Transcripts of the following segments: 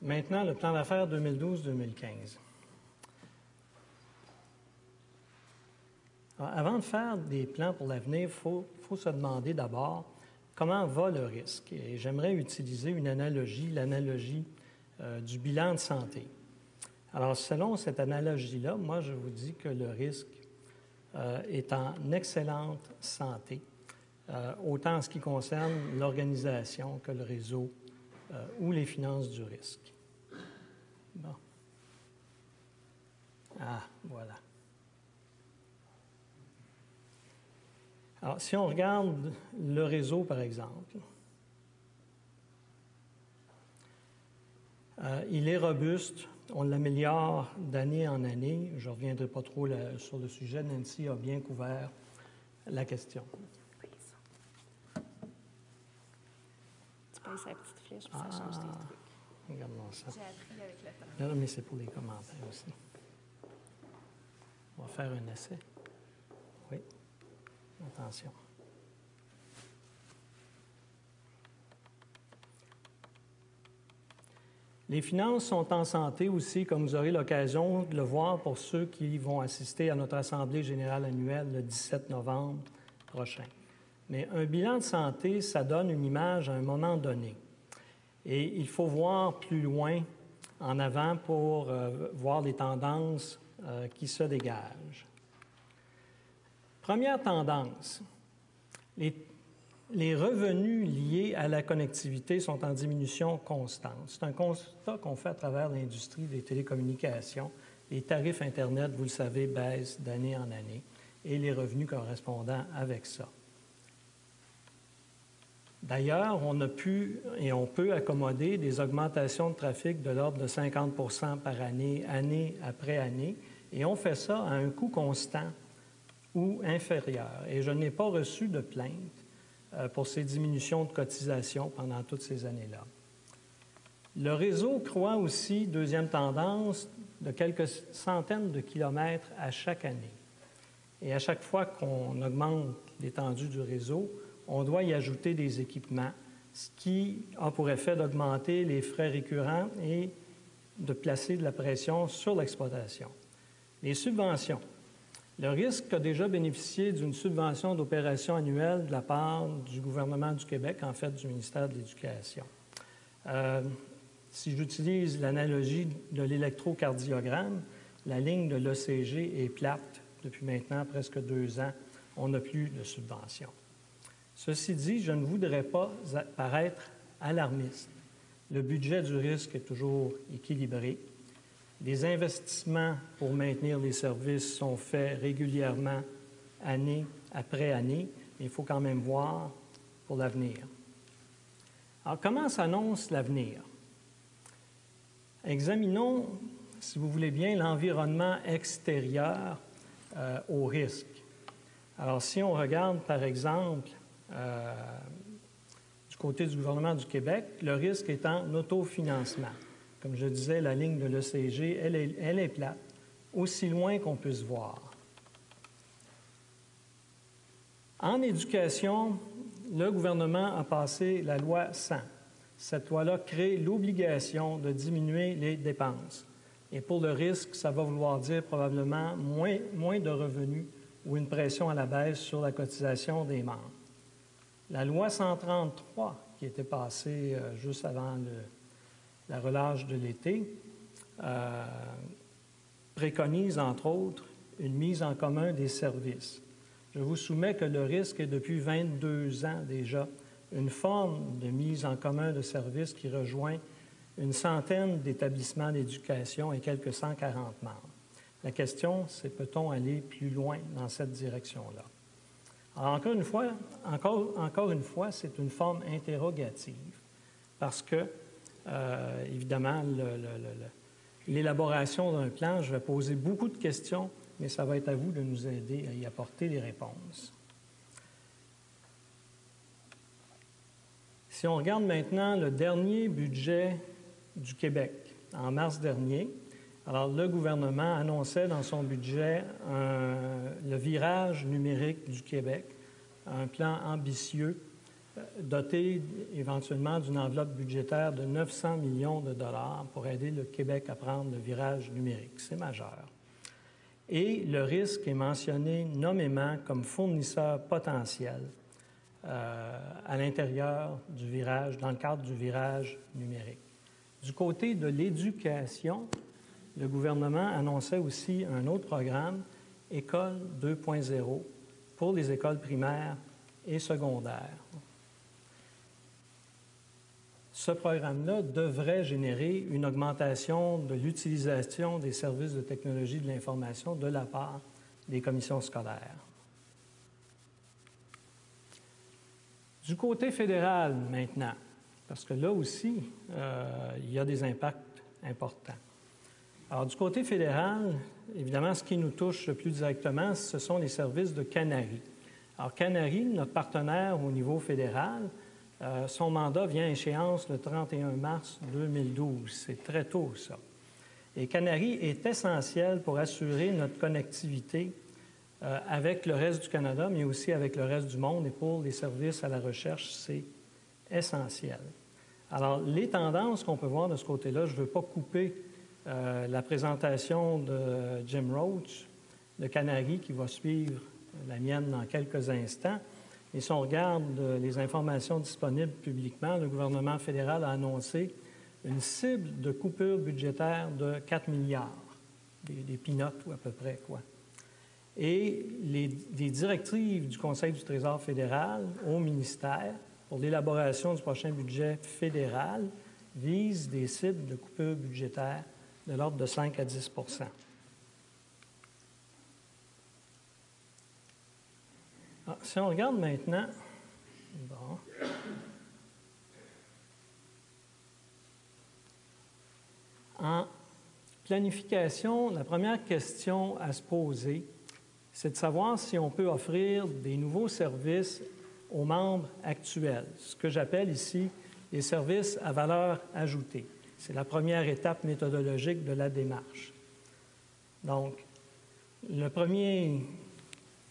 Maintenant, le plan d'affaires 2012-2015. Avant de faire des plans pour l'avenir, il faut se demander d'abord comment va le risque. Et j'aimerais utiliser une analogie, l'analogie du bilan de santé. Alors, selon cette analogie-là, moi, je vous dis que le risque est en excellente santé, autant en ce qui concerne l'organisation que le réseau ou les finances du risque. Bon. Ah, voilà. Alors, si on regarde le réseau, par exemple, il est robuste, on l'améliore d'année en année. Je ne reviendrai pas trop sur le sujet. Nancy a bien couvert la question. Tu pèses la petite flèche, puis ça change tes trucs. Regardons ça. J'ai appris avec le temps. Non, mais c'est pour les commentaires aussi. On va faire un essai. Oui. Attention. Les finances sont en santé aussi, comme vous aurez l'occasion de le voir pour ceux qui vont assister à notre Assemblée générale annuelle le 17 novembre prochain. Mais un bilan de santé, ça donne une image à un moment donné. Et il faut voir plus loin en avant pour voir les tendances qui se dégagent. Première tendance, les revenus liés à la connectivité sont en diminution constante. C'est un constat qu'on fait à travers l'industrie des télécommunications. Les tarifs Internet, vous le savez, baissent d'année en année et les revenus correspondants avec ça. D'ailleurs, on a pu et on peut accommoder des augmentations de trafic de l'ordre de 50 % par année, année après année, et on fait ça à un coût constant ou inférieur. Et je n'ai pas reçu de plainte pour ces diminutions de cotisation pendant toutes ces années-là. Le réseau croît aussi, deuxième tendance, de quelques centaines de kilomètres à chaque année. Et à chaque fois qu'on augmente l'étendue du réseau, on doit y ajouter des équipements, ce qui a pour effet d'augmenter les frais récurrents et de placer de la pression sur l'exploitation. Les subventions. Le risque a déjà bénéficié d'une subvention d'opération annuelle de la part du gouvernement du Québec, en fait du ministère de l'Éducation. Si j'utilise l'analogie de l'électrocardiogramme, la ligne de l'ECG est plate depuis maintenant presque 2 ans. On n'a plus de subvention. Ceci dit, je ne voudrais pas paraître alarmiste. Le budget du risque est toujours équilibré. Les investissements pour maintenir les services sont faits régulièrement, année après année, mais il faut quand même voir pour l'avenir. Alors, comment s'annonce l'avenir? Examinons, si vous voulez bien, l'environnement extérieur au risque. Alors, si on regarde, par exemple, du côté du gouvernement du Québec, le risque est en autofinancement. Comme je disais, la ligne de l'ECG, elle est plate, aussi loin qu'on puisse voir. En éducation, le gouvernement a passé la loi 100. Cette loi-là crée l'obligation de diminuer les dépenses. Et pour le risque, ça va vouloir dire probablement moins de revenus ou une pression à la baisse sur la cotisation des membres. La loi 133, qui était passée juste avant la relâche de l'été, préconise, entre autres, une mise en commun des services. Je vous soumets que le risque est depuis 22 ans déjà une forme de mise en commun de services qui rejoint une centaine d'établissements d'éducation et quelques 140 membres. La question, c'est peut-on aller plus loin dans cette direction-là? Alors, encore une fois, c'est une forme interrogative parce que évidemment, l'élaboration d'un plan, je vais poser beaucoup de questions, mais ça va être à vous de nous aider à y apporter les réponses. Si on regarde maintenant le dernier budget du Québec, en mars dernier, alors le gouvernement annonçait dans son budget le virage numérique du Québec, un plan ambitieux doté éventuellement d'une enveloppe budgétaire de 900 millions de dollars pour aider le Québec à prendre le virage numérique. C'est majeur. Et le risque est mentionné nommément comme fournisseur potentiel à l'intérieur du virage, dans le cadre du virage numérique. Du côté de l'éducation, le gouvernement annonçait aussi un autre programme, École 2.0, pour les écoles primaires et secondaires. Ce programme-là devrait générer une augmentation de l'utilisation des services de technologie de l'information de la part des commissions scolaires. Du côté fédéral, maintenant, parce que là aussi, il y a des impacts importants. Alors, du côté fédéral, évidemment, ce qui nous touche le plus directement, ce sont les services de Canari. Alors, Canari, notre partenaire au niveau fédéral, son mandat vient à échéance le 31 mars 2012. C'est très tôt, ça. Et Canari est essentiel pour assurer notre connectivité avec le reste du Canada, mais aussi avec le reste du monde. Et pour les services à la recherche, c'est essentiel. Alors, les tendances qu'on peut voir de ce côté-là, je ne veux pas couper la présentation de Jim Roach, de Canari, qui va suivre la mienne dans quelques instants. Et si on regarde les informations disponibles publiquement, le gouvernement fédéral a annoncé une cible de coupure budgétaire de 4 milliards, des peanuts ou à peu près, quoi. Et les directives du Conseil du Trésor fédéral au ministère pour l'élaboration du prochain budget fédéral visent des cibles de coupure budgétaire de l'ordre de 5 à 10 %. Ah, si on regarde maintenant, bon, en planification, la première question à se poser, c'est de savoir si on peut offrir des nouveaux services aux membres actuels, ce que j'appelle ici les services à valeur ajoutée. C'est la première étape méthodologique de la démarche. Donc, le premier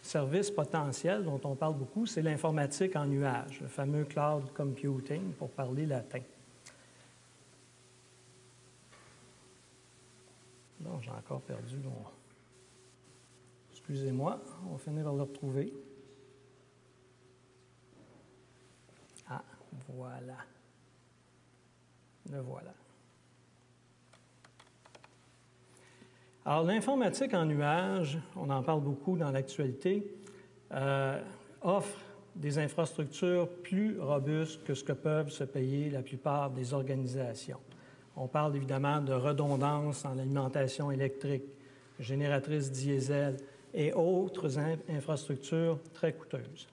service potentiel dont on parle beaucoup, c'est l'informatique en nuage, le fameux cloud computing, pour parler latin. Non, j'ai encore perdu mon... Excusez-moi, on va finir par le retrouver. Ah, voilà. Le voilà. Alors, l'informatique en nuage, on en parle beaucoup dans l'actualité, offre des infrastructures plus robustes que ce que peuvent se payer la plupart des organisations. On parle évidemment de redondance en alimentation électrique, génératrices diesel et autres infrastructures très coûteuses.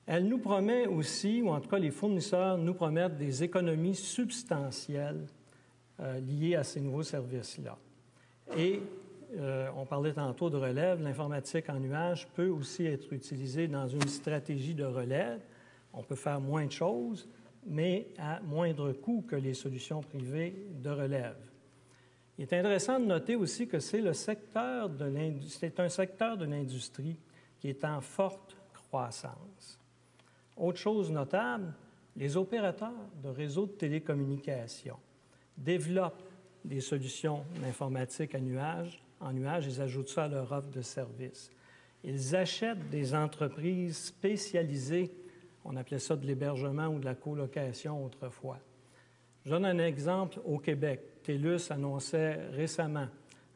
Elle nous promet aussi, ou en tout cas les fournisseurs nous promettent des économies substantielles liées à ces nouveaux services-là. Et on parlait tantôt de relève, l'informatique en nuage peut aussi être utilisée dans une stratégie de relève. On peut faire moins de choses, mais à moindre coût que les solutions privées de relève. Il est intéressant de noter aussi que c'est un secteur de l'industrie qui est en forte croissance. Autre chose notable, les opérateurs de réseaux de télécommunications développent des solutions d'informatique en nuage, ils ajoutent ça à leur offre de services. Ils achètent des entreprises spécialisées, on appelait ça de l'hébergement ou de la colocation autrefois. Je donne un exemple au Québec. TELUS annonçait récemment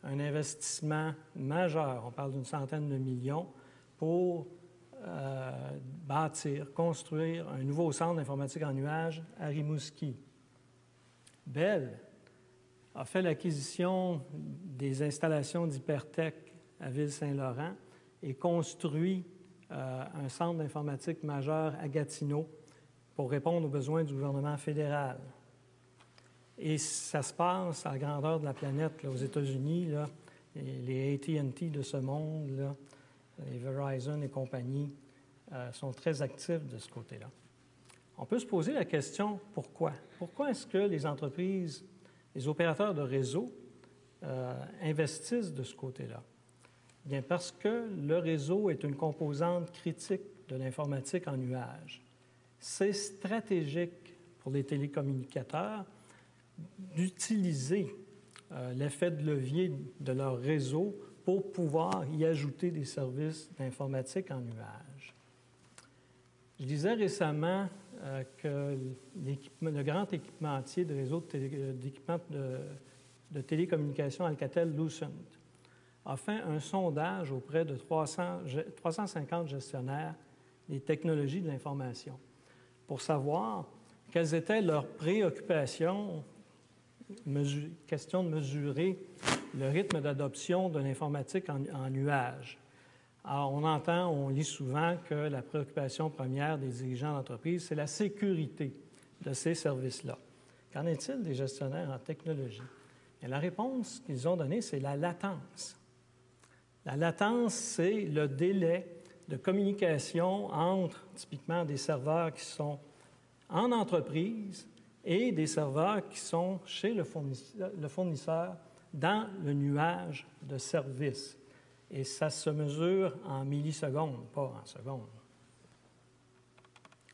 un investissement majeur, on parle d'une centaine de millions, pour construire un nouveau centre d'informatique en nuage à Rimouski. Bell a fait l'acquisition des installations d'Hypertech à Ville-Saint-Laurent et construit un centre d'informatique majeur à Gatineau pour répondre aux besoins du gouvernement fédéral. Et ça se passe à la grandeur de la planète, là, aux États-Unis, là, les AT&T de ce monde, là, les Verizon et compagnie, sont très actifs de ce côté-là. On peut se poser la question, pourquoi? Pourquoi est-ce que les entreprises, les opérateurs de réseau investissent de ce côté-là? Bien, parce que le réseau est une composante critique de l'informatique en nuage. C'est stratégique pour les télécommunicateurs d'utiliser l'effet de levier de leur réseau pour pouvoir y ajouter des services d'informatique en nuage. Je disais récemment que le grand équipementier de réseau d'équipement de télécommunications Alcatel-Lucent a fait un sondage auprès de 350 gestionnaires des technologies de l'information pour savoir quelles étaient leurs préoccupations, question de mesurer le rythme d'adoption de l'informatique en nuage. Alors, on lit souvent que la préoccupation première des dirigeants d'entreprise, c'est la sécurité de ces services-là. Qu'en est-il des gestionnaires en technologie? Et la réponse qu'ils ont donnée, c'est la latence. La latence, c'est le délai de communication entre, typiquement, des serveurs qui sont en entreprise et des serveurs qui sont chez le fournisseur dans le nuage de services. Et ça se mesure en millisecondes, pas en secondes.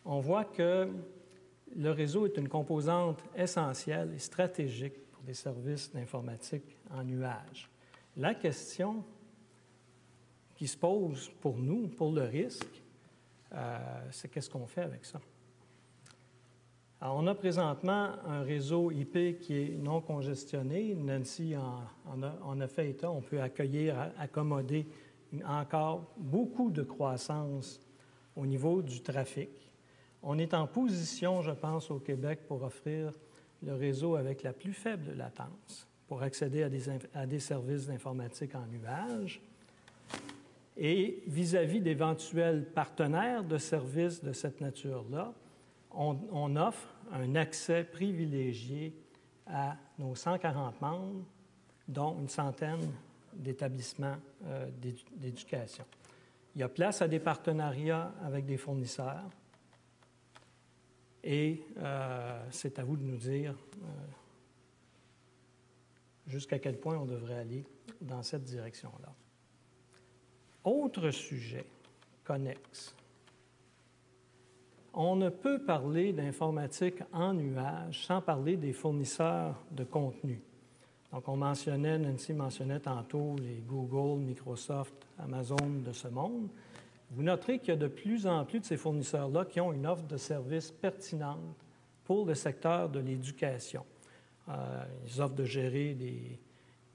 On voit que le réseau est une composante essentielle et stratégique pour des services d'informatique en nuage. La question qui se pose pour nous, pour le risque, c'est qu'est-ce qu'on fait avec ça? Alors, on a présentement un réseau IP qui est non congestionné. Nancy en a fait état. On peut accommoder encore beaucoup de croissance au niveau du trafic. On est en position, je pense, au Québec pour offrir le réseau avec la plus faible latence pour accéder à des services d'informatique en nuage. Et vis-à-vis d'éventuels partenaires de services de cette nature-là, on offre un accès privilégié à nos 140 membres, dont une centaine d'établissements d'éducation. Il y a place à des partenariats avec des fournisseurs et c'est à vous de nous dire jusqu'à quel point on devrait aller dans cette direction-là. Autre sujet connexe. On ne peut parler d'informatique en nuage sans parler des fournisseurs de contenu. Donc, Nancy mentionnait tantôt les Google, Microsoft, Amazon de ce monde. Vous noterez qu'il y a de plus en plus de ces fournisseurs-là qui ont une offre de services pertinente pour le secteur de l'éducation. Ils offrent de gérer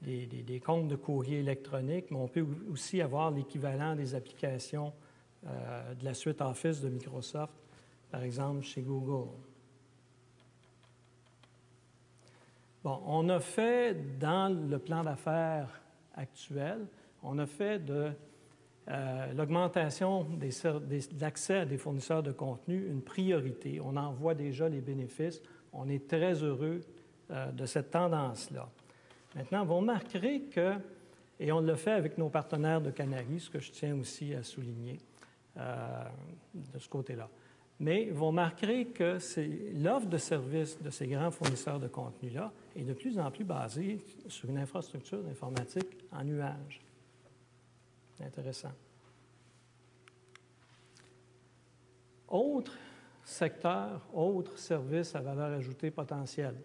des comptes de courrier électronique, mais on peut aussi avoir l'équivalent des applications de la suite Office de Microsoft, par exemple, chez Google. Bon, on a fait, dans le plan d'affaires actuel, on a fait de l'augmentation de l'accès à des fournisseurs de contenu une priorité. On en voit déjà les bénéfices. On est très heureux de cette tendance-là. Maintenant, vous remarquerez que, et on le fait avec nos partenaires de Canary, ce que je tiens aussi à souligner de ce côté-là. Mais vous remarquerez que l'offre de services de ces grands fournisseurs de contenu-là est de plus en plus basée sur une infrastructure d'informatique en nuage. Intéressant. Autre secteur, autre service à valeur ajoutée potentielle,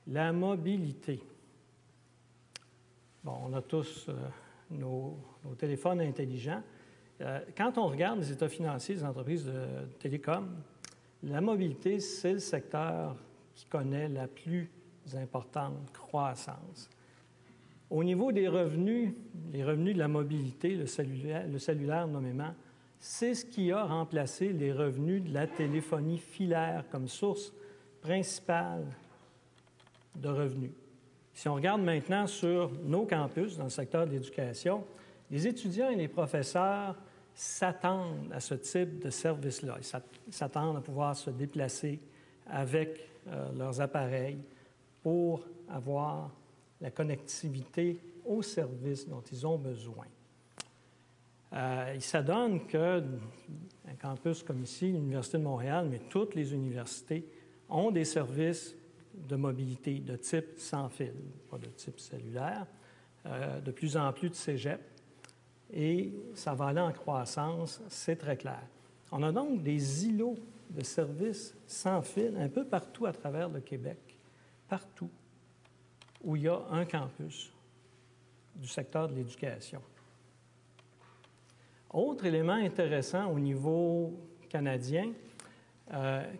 la mobilité. Bon, on a tous nos téléphones intelligents. Quand on regarde les états financiers des entreprises de télécom, la mobilité, c'est le secteur qui connaît la plus importante croissance. Au niveau des revenus, les revenus de la mobilité, le cellulaire nommément, c'est ce qui a remplacé les revenus de la téléphonie filaire comme source principale de revenus. Si on regarde maintenant sur nos campus, dans le secteur de l'éducation, les étudiants et les professeurs s'attendent à ce type de service-là. Ils s'attendent à pouvoir se déplacer avec leurs appareils pour avoir la connectivité aux services dont ils ont besoin. Il s'adonne qu'un campus comme ici, l'Université de Montréal, mais toutes les universités ont des services de mobilité de type sans fil, pas de type cellulaire, de plus en plus de cégep, et ça va aller en croissance, c'est très clair. On a donc des îlots de services sans fil un peu partout à travers le Québec, partout où il y a un campus du secteur de l'éducation. Autre élément intéressant au niveau canadien,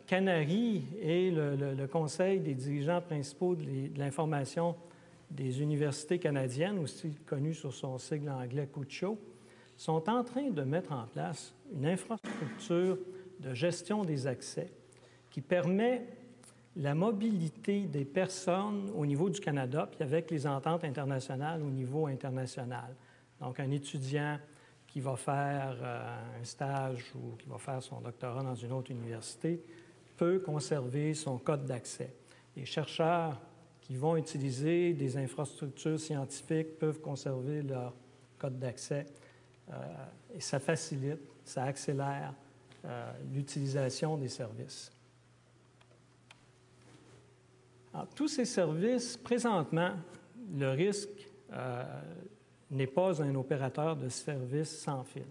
CANARI et le Conseil des dirigeants principaux de l'information des universités canadiennes, aussi connu sur son sigle anglais CUCHO, sont en train de mettre en place une infrastructure de gestion des accès qui permet la mobilité des personnes au niveau du Canada, puis avec les ententes internationales au niveau international. Donc, un étudiant qui va faire un stage ou qui va faire son doctorat dans une autre université peut conserver son code d'accès. Les chercheurs qui vont utiliser des infrastructures scientifiques peuvent conserver leur code d'accès et ça facilite, ça accélère l'utilisation des services. Alors, tous ces services, présentement, le risque n'est pas un opérateur de service sans fil.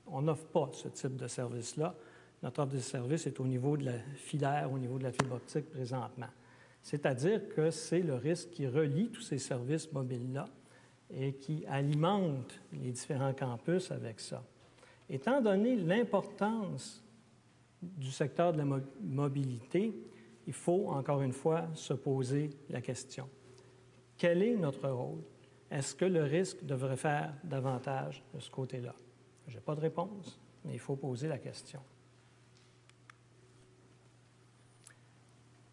On n'offre pas ce type de service-là. Notre offre de service est au niveau de la filaire, au niveau de la fibre optique présentement. C'est-à-dire que c'est le risque qui relie tous ces services mobiles-là et qui alimente les différents campus avec ça. Étant donné l'importance du secteur de la mobilité, il faut, encore une fois, se poser la question. Quel est notre rôle? Est-ce que le risque devrait faire davantage de ce côté-là? Je n'ai pas de réponse, mais il faut poser la question.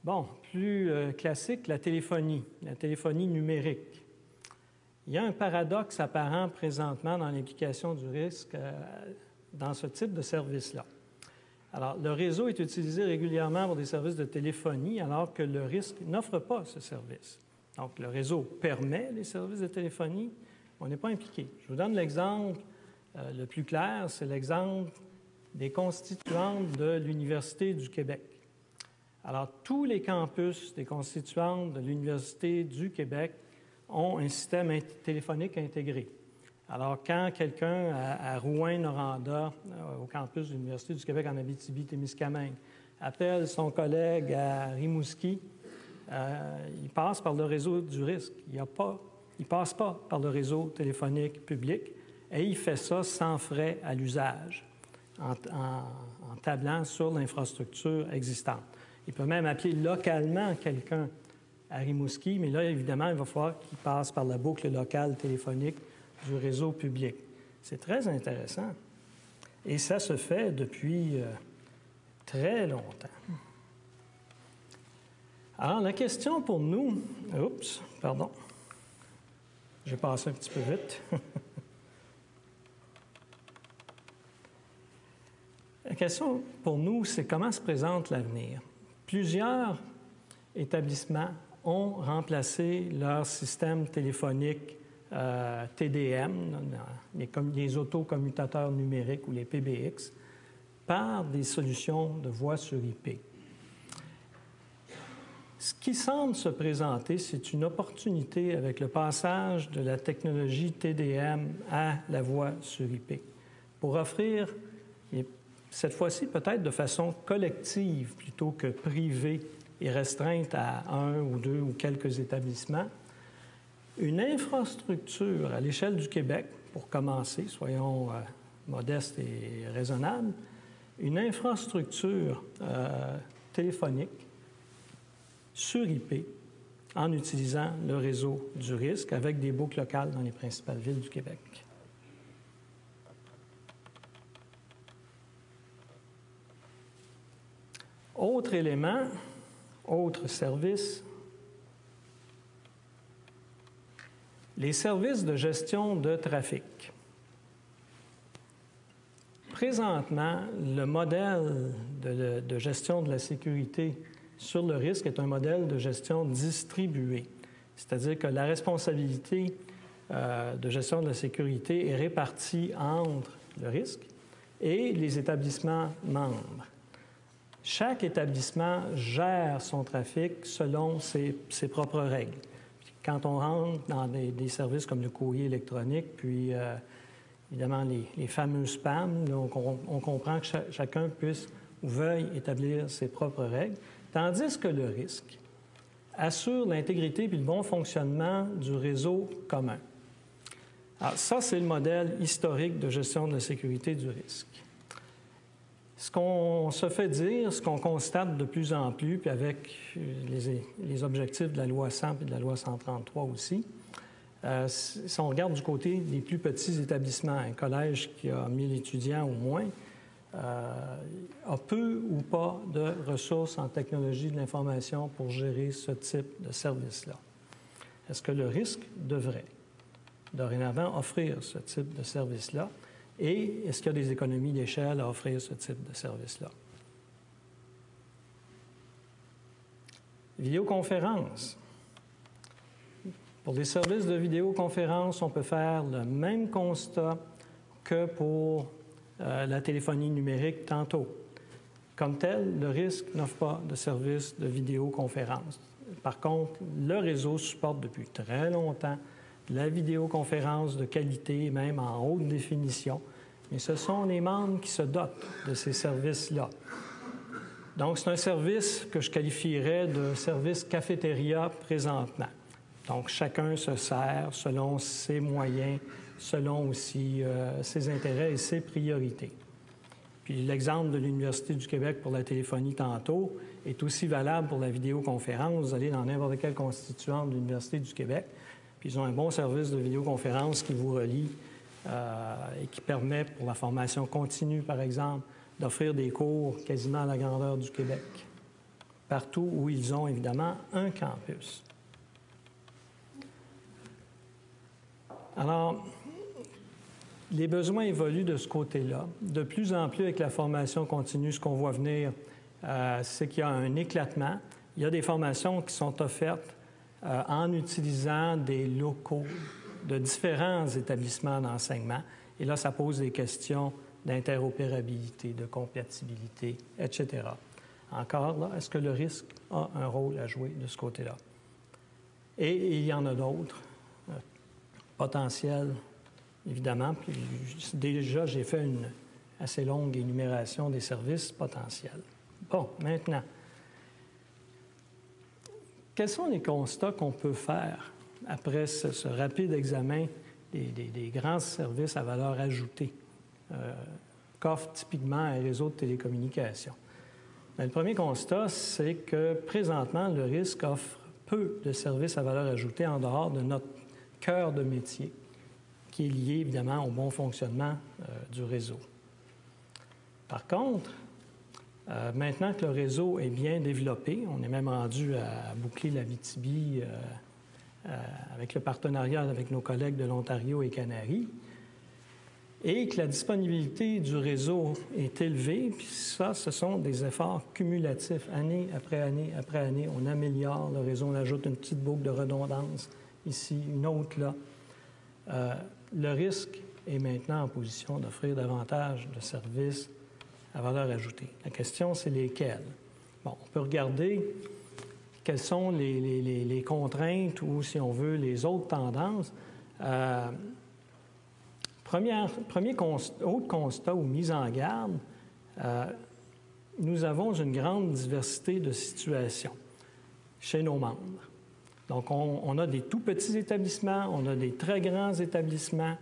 Bon, plus classique, la téléphonie numérique. Il y a un paradoxe apparent présentement dans l'implication du risque dans ce type de service-là. Alors, le réseau est utilisé régulièrement pour des services de téléphonie, alors que le risque n'offre pas ce service. Donc, le réseau permet les services de téléphonie, on n'est pas impliqué. Je vous donne l'exemple le plus clair, c'est l'exemple des constituantes de l'Université du Québec. Alors, tous les campus des constituantes de l'Université du Québec ont un système téléphonique intégré. Alors, quand quelqu'un à Rouyn-Noranda, au campus de l'Université du Québec en Abitibi-Témiscamingue, appelle son collègue à Rimouski, il passe par le réseau du risque. Il ne passe pas par le réseau téléphonique public et il fait ça sans frais à l'usage, en tablant sur l'infrastructure existante. Il peut même appeler localement quelqu'un à Rimouski, mais là, évidemment, il va falloir qu'il passe par la boucle locale téléphonique du réseau public. C'est très intéressant. Et ça se fait depuis très longtemps. Alors, la question pour nous... Oups, pardon. J'ai passé un petit peu vite. La question pour nous, c'est comment se présente l'avenir. Plusieurs établissements ont remplacé leur système téléphonique TDM, les autocommutateurs numériques ou les PBX, par des solutions de voix sur IP. Ce qui semble se présenter, c'est une opportunité avec le passage de la technologie TDM à la voix sur IP pour offrir, cette fois-ci peut-être de façon collective plutôt que privée et restreinte à un ou deux ou quelques établissements, une infrastructure à l'échelle du Québec, pour commencer, soyons modestes et raisonnables, une infrastructure téléphonique sur IP en utilisant le réseau du risque avec des boucles locales dans les principales villes du Québec. Autre élément, autre service, les services de gestion de trafic. Présentement, le modèle de gestion de la sécurité sur le risque est un modèle de gestion distribuée, c'est-à-dire que la responsabilité de gestion de la sécurité est répartie entre le risque et les établissements membres. Chaque établissement gère son trafic selon ses propres règles. Quand on rentre dans des services comme le courrier électronique, puis évidemment les fameux spams. Là, on comprend que chacun puisse ou veuille établir ses propres règles, tandis que le risque assure l'intégrité puis le bon fonctionnement du réseau commun. Alors, ça, c'est le modèle historique de gestion de la sécurité du risque. Ce qu'on se fait dire, ce qu'on constate de plus en plus, puis avec les objectifs de la loi 100 et de la loi 133 aussi, si on regarde du côté des plus petits établissements, un collège qui a 1000 étudiants ou moins, a peu ou pas de ressources en technologie de l'information pour gérer ce type de service-là. Est-ce que le risque devrait dorénavant offrir ce type de service-là? Et est-ce qu'il y a des économies d'échelle à offrir ce type de service-là? Vidéoconférence. Pour les services de vidéoconférence, on peut faire le même constat que pour la téléphonie numérique tantôt. Comme tel, le risque n'offre pas de service de vidéoconférence. Par contre, le réseau supporte depuis très longtemps la vidéoconférence de qualité, même en haute définition, mais ce sont les membres qui se dotent de ces services-là. Donc, c'est un service que je qualifierais de service cafétéria présentement. Donc, chacun se sert selon ses moyens, selon aussi ses intérêts et ses priorités. Puis l'exemple de l'Université du Québec pour la téléphonie tantôt est aussi valable pour la vidéoconférence. Vous allez dans n'importe quelle constituante de l'Université du Québec, puis ils ont un bon service de vidéoconférence qui vous relie et qui permet, pour la formation continue, par exemple, d'offrir des cours quasiment à la grandeur du Québec, partout où ils ont évidemment un campus. Alors, les besoins évoluent de ce côté-là. De plus en plus, avec la formation continue, ce qu'on voit venir, c'est qu'il y a un éclatement. Il y a des formations qui sont offertes en utilisant des locaux de différents établissements d'enseignement. Et là, ça pose des questions d'interopérabilité, de compatibilité, etc. Encore, là, est-ce que le risque a un rôle à jouer de ce côté-là? Et il y en a d'autres, potentiels, évidemment. Puis déjà, j'ai fait une assez longue énumération des services potentiels. Bon, maintenant, quels sont les constats qu'on peut faire après ce rapide examen des grands services à valeur ajoutée qu'offre typiquement un réseau de télécommunications? Bien, le premier constat, c'est que présentement, le risque offre peu de services à valeur ajoutée en dehors de notre cœur de métier, qui est lié évidemment au bon fonctionnement du réseau. Par contre, maintenant que le réseau est bien développé, on est même rendu à boucler l'Abitibi avec le partenariat avec nos collègues de l'Ontario et Canaries, et que la disponibilité du réseau est élevée, puis ça, ce sont des efforts cumulatifs, année après année après année. On améliore le réseau, on ajoute une petite boucle de redondance ici, une autre là. Le risque est maintenant en position d'offrir davantage de services à valeur ajoutée. La question, c'est lesquels? Bon, on peut regarder quelles sont les contraintes ou, si on veut, les autres tendances. Premier autre constat ou mise en garde, nous avons une grande diversité de situations chez nos membres. Donc, on a des tout petits établissements, on a des très grands établissements.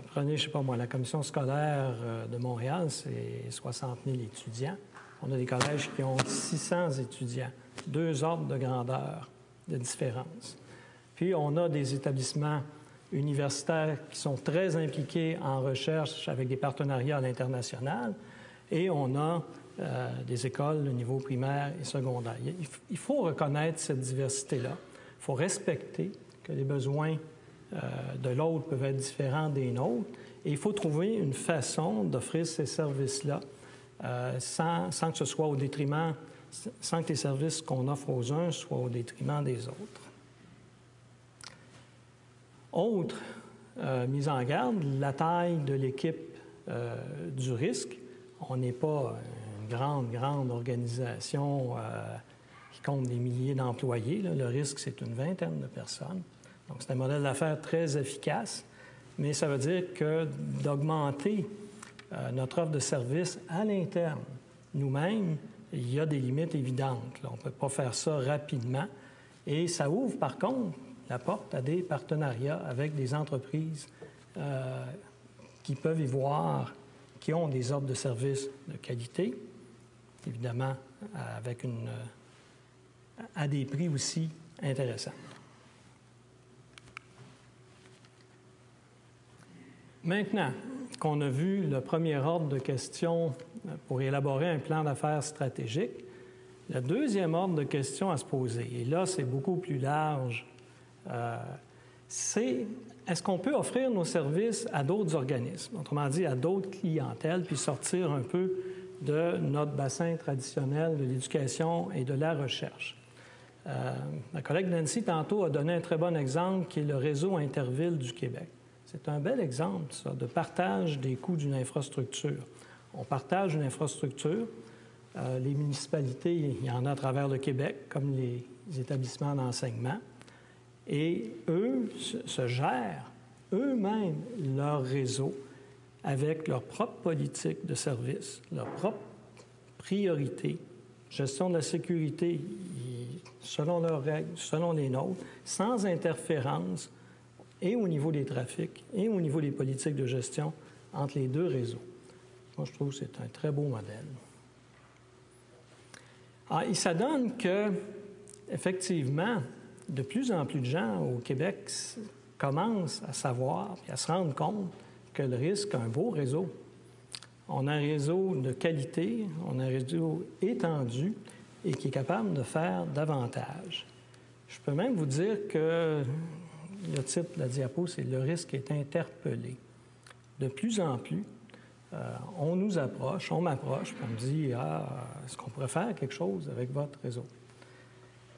Prenez, je ne sais pas moi, la commission scolaire de Montréal, c'est 60 000 étudiants. On a des collèges qui ont 600 étudiants, 2 ordres de grandeur de différence. Puis, on a des établissements universitaires qui sont très impliqués en recherche avec des partenariats à l'international. Et on a des écoles de niveau primaire et secondaire. Il faut reconnaître cette diversité-là. Il faut respecter que les besoins de l'autre peuvent être différents des nôtres. Et il faut trouver une façon d'offrir ces services-là sans que ce soit au détriment, sans que les services qu'on offre aux uns soient au détriment des autres. Autre mise en garde, la taille de l'équipe du risque. On n'est pas une grande organisation qui compte des milliers d'employés. Le risque, c'est une vingtaine de personnes. Donc, c'est un modèle d'affaires très efficace. mais ça veut dire que d'augmenter notre offre de services à l'interne, nous-mêmes, il y a des limites évidentes. Là. On ne peut pas faire ça rapidement. Et ça ouvre, par contre, la porte à des partenariats avec des entreprises qui peuvent y voir, qui ont des offres de services de qualité, évidemment, avec à des prix aussi intéressants. Maintenant qu'on a vu le premier ordre de questions pour élaborer un plan d'affaires stratégique, le deuxième ordre de questions à se poser, et là, c'est beaucoup plus large, c'est est-ce qu'on peut offrir nos services à d'autres organismes, autrement dit, à d'autres clientèles, puis sortir un peu de notre bassin traditionnel de l'éducation et de la recherche. Ma collègue Nancy, tantôt, a donné un très bon exemple qui est le réseau Intervilles du Québec. C'est un bel exemple, ça, de partage des coûts d'une infrastructure. On partage une infrastructure. Les municipalités, il y en a à travers le Québec, comme les établissements d'enseignement. Et eux se gèrent eux-mêmes leur réseau avec leur propre politique de service, leur propre priorité, gestion de la sécurité selon leurs règles, selon les nôtres, sans interférence et au niveau des trafics et au niveau des politiques de gestion entre les deux réseaux. Moi, je trouve que c'est un très beau modèle. Alors, il s'adonne que, effectivement, de plus en plus de gens au Québec commencent à savoir et à se rendre compte que le risque a un beau réseau. On a un réseau de qualité, on a un réseau étendu et qui est capable de faire davantage. Je peux même vous dire que le titre de la diapo, c'est « Le risque est interpellé ». De plus en plus, on nous approche, on m'approche, puis on me dit « Ah, est-ce qu'on pourrait faire quelque chose avec votre réseau? »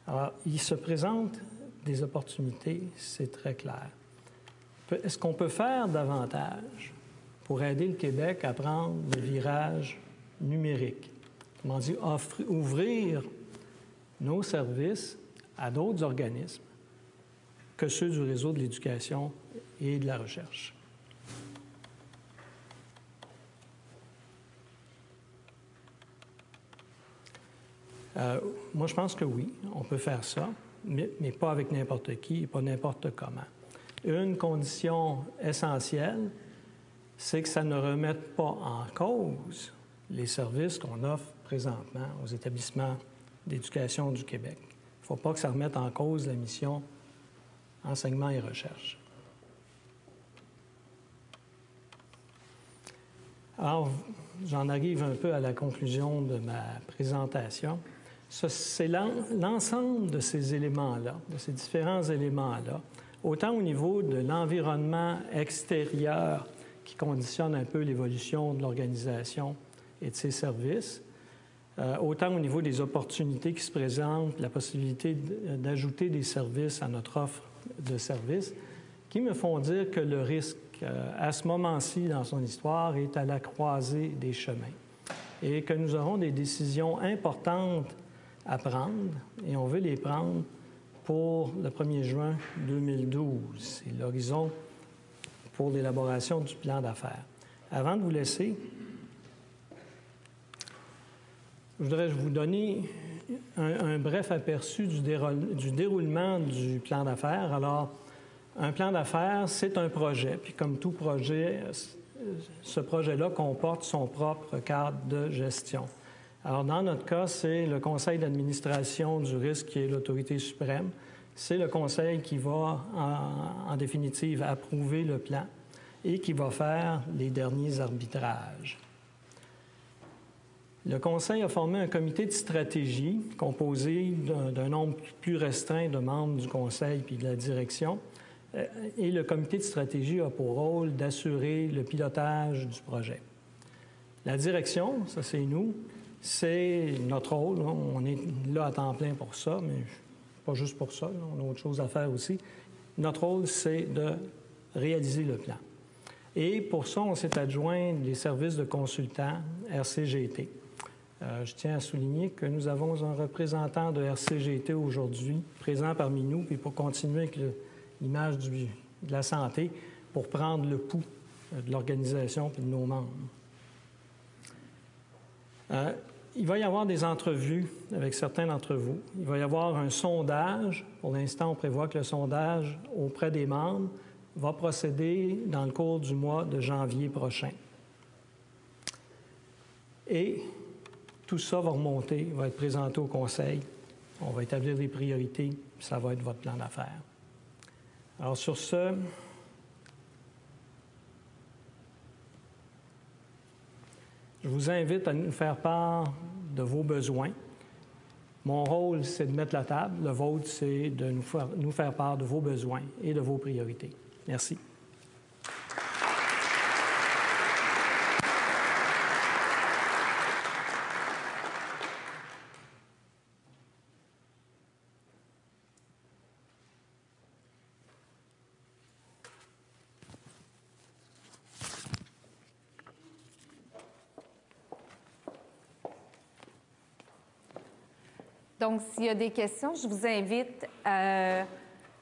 Alors, il se présente des opportunités, c'est très clair. Est-ce qu'on peut faire davantage pour aider le Québec à prendre le virage numérique? Comment dire, ouvrir nos services à d'autres organismes que ceux du réseau de l'éducation et de la recherche. Moi, je pense que oui, on peut faire ça, mais pas avec n'importe qui et pas n'importe comment. Une condition essentielle, c'est que ça ne remette pas en cause les services qu'on offre présentement aux établissements d'éducation du Québec. Il ne faut pas que ça remette en cause la mission enseignement et recherche. Alors, j'en arrive un peu à la conclusion de ma présentation. C'est l'ensemble de ces éléments-là, de ces différents éléments-là, autant au niveau de l'environnement extérieur qui conditionne un peu l'évolution de l'organisation et de ses services, autant au niveau des opportunités qui se présentent, la possibilité d'ajouter des services à notre offre de services, qui me font dire que le risque, à ce moment-ci dans son histoire, est à la croisée des chemins et que nous aurons des décisions importantes à prendre et on veut les prendre pour le 1er juin 2012. C'est l'horizon pour l'élaboration du plan d'affaires. Avant de vous laisser, je voudrais vous donner un bref aperçu du déroulement du plan d'affaires. Alors, un plan d'affaires, c'est un projet. Puis comme tout projet, ce projet-là comporte son propre cadre de gestion. Alors, dans notre cas, c'est le conseil d'administration du risque qui est l'autorité suprême. C'est le conseil qui va, en définitive, approuver le plan et qui va faire les derniers arbitrages. Le conseil a formé un comité de stratégie composé d'un nombre plus restreint de membres du conseil puis de la direction. Et le comité de stratégie a pour rôle d'assurer le pilotage du projet. La direction, ça c'est nous, c'est notre rôle. On est là à temps plein pour ça, mais pas juste pour ça, on a autre chose à faire aussi. Notre rôle, c'est de réaliser le plan. Et pour ça, on s'est adjoint les services de consultants RCGT. Je tiens à souligner que nous avons un représentant de RCGT aujourd'hui présent parmi nous, puis pour continuer avec l'image de la santé, pour prendre le pouls de l'organisation et de nos membres. Il va y avoir des entrevues avec certains d'entre vous. Il va y avoir un sondage. Pour l'instant, on prévoit que le sondage auprès des membres va procéder dans le cours du mois de janvier prochain. Et tout ça va remonter, va être présenté au Conseil. On va établir des priorités, puis ça va être votre plan d'affaires. Alors sur ce, je vous invite à nous faire part de vos besoins. Mon rôle, c'est de mettre la table. Le vôtre, c'est de nous faire part de vos besoins et de vos priorités. Merci. Donc, s'il y a des questions, je vous invite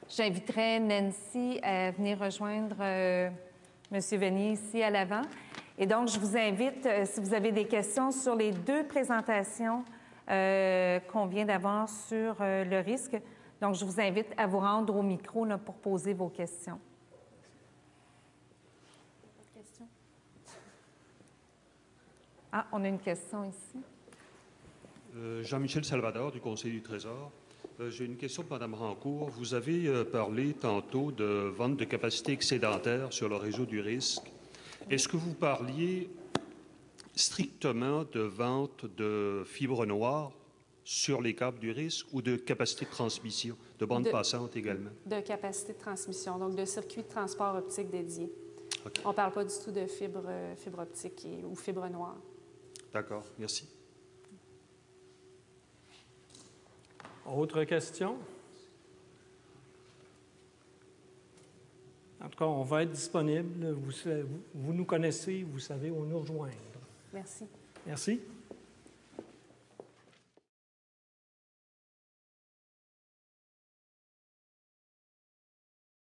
j'inviterai Nancy à venir rejoindre M. Venier ici à l'avant. Et donc, je vous invite, si vous avez des questions sur les deux présentations qu'on vient d'avoir sur le risque, donc je vous invite à vous rendre au micro là, pour poser vos questions. Ah, on a une question ici. Jean-Michel Salvador, du Conseil du Trésor. J'ai une question pour Mme Rancourt. Vous avez parlé tantôt de vente de capacité excédentaire sur le réseau du risque. Est-ce que vous parliez strictement de vente de fibres noires sur les câbles du risque ou de capacité de transmission, de bande passante également? De capacité de transmission, donc de circuits de transport optique dédiés. Okay. On ne parle pas du tout de fibre optique ou fibre noire. D'accord, merci. Autre question? En tout cas, on va être disponible. Vous nous connaissez, vous savez où nous rejoindre. Merci. Merci.